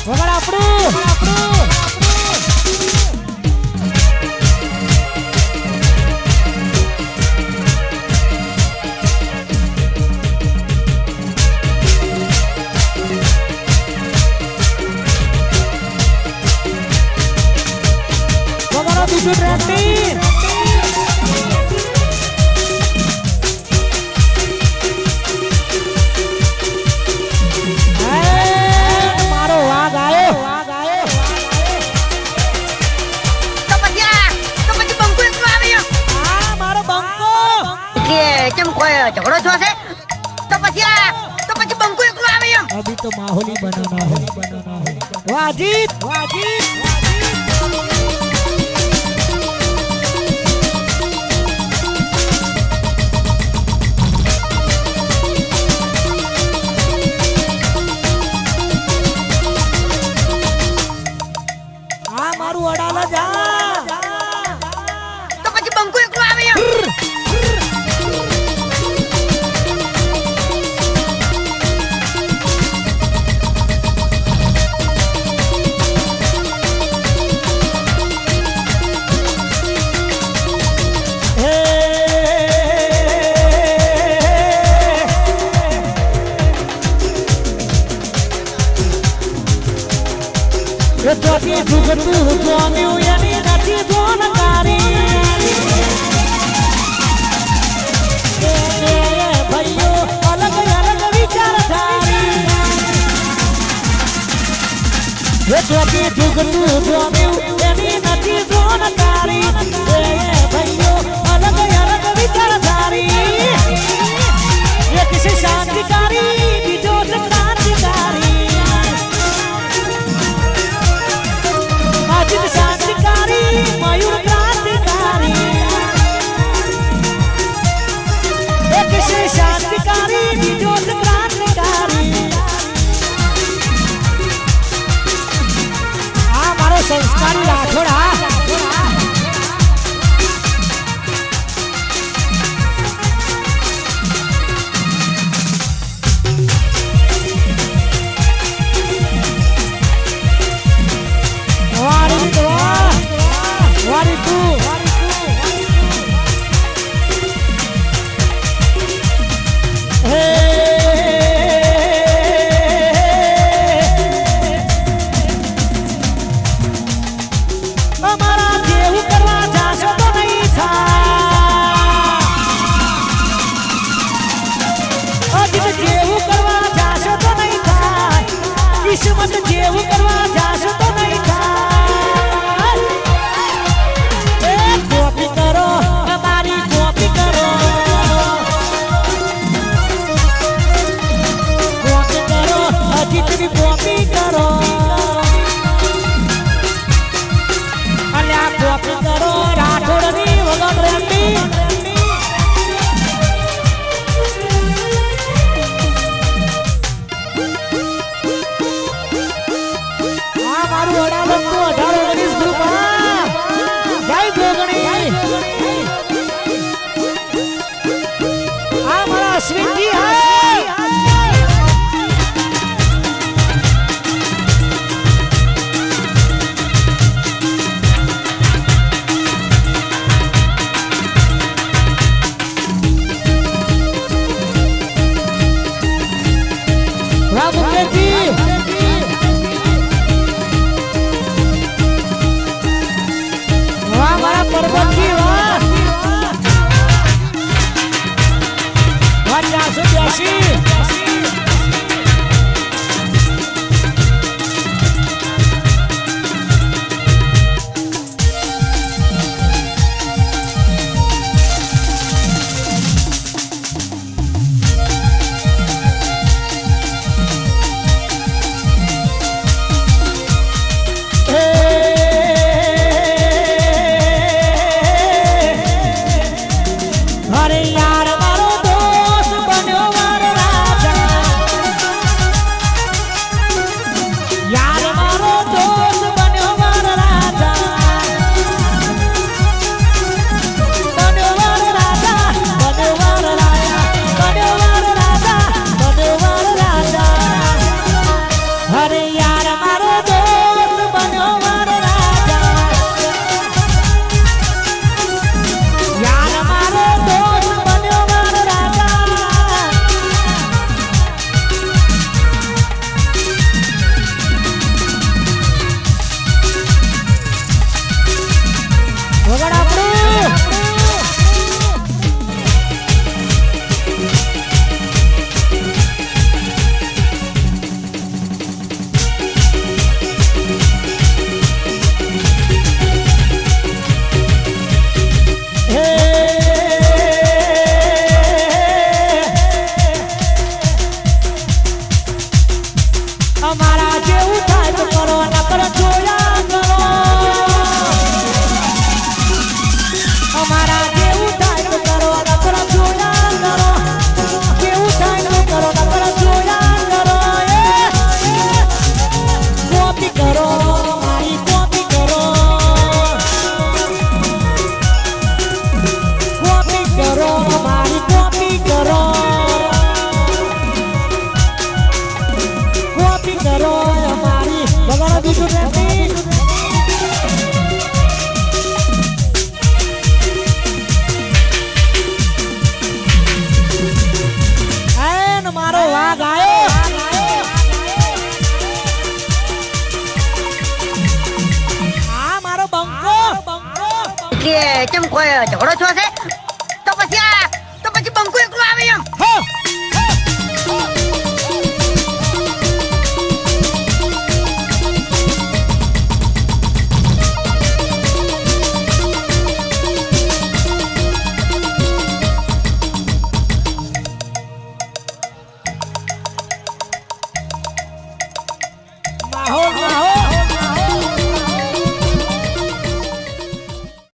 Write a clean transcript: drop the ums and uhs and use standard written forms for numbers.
વગર આપણું બીજું ટ્રેક્ટર મારો વાઘ આવ્યો તો પછી બંકુ એકલો આવ્યો. આ મારો બંકો કેમ કોઈ ઝઘડો થયો છે? તો પછી બંકુ એકલો આવ્યો. અભી તો માહોલ ही बनाना है વાજીત મારું અડાલા જા તો પછી બંકુ એકલો આવ્યો. ચોથી જુગતું જોમ્યું એની નથી જોનકારી ભાઈઓ અલગ અલગ વિચારધારી ચોથી જુગતું જોમ્યું એની નથી જોનકારી ભાઈઓ અલગ અલગ વિચારધારી એક છે શાંતિકારી બીજો છે ક્રાંતિકારી શાંતિકારી મયુર ક્રાંતિકારી એક છે શાંતિકારી બીજો છે ક્રાંતિકારી આ મારો સંસ્કારી રાઠોડ કિસ્મત જેવું કરવા જાશો તો નહીં થાય. કોપી કરો અમારી કોપી કરો અજીતની કોપી કરો અલ્યા કોપી કરો રાઠોડની વગર રેન્ડી સ્વીટી અમારા જેવું થાય તો કરો નકર જોયા કરો અમારા જેવું થાય તો કરો નકર જોયા કરો જેવું થાય તો કરો નકર જોયા કરો કોપી કરો મારી કોપી કરો કોપી કરો મારી કોપી કરો કોપી કરો અમારી બગાડો બીજું નથી એન મારો વાઘ આયો આ મારો બંકો કે કેમ કોઈ ઝઘડો છો છે તો પછી બંકુ એકલો આવે એમ હો માહો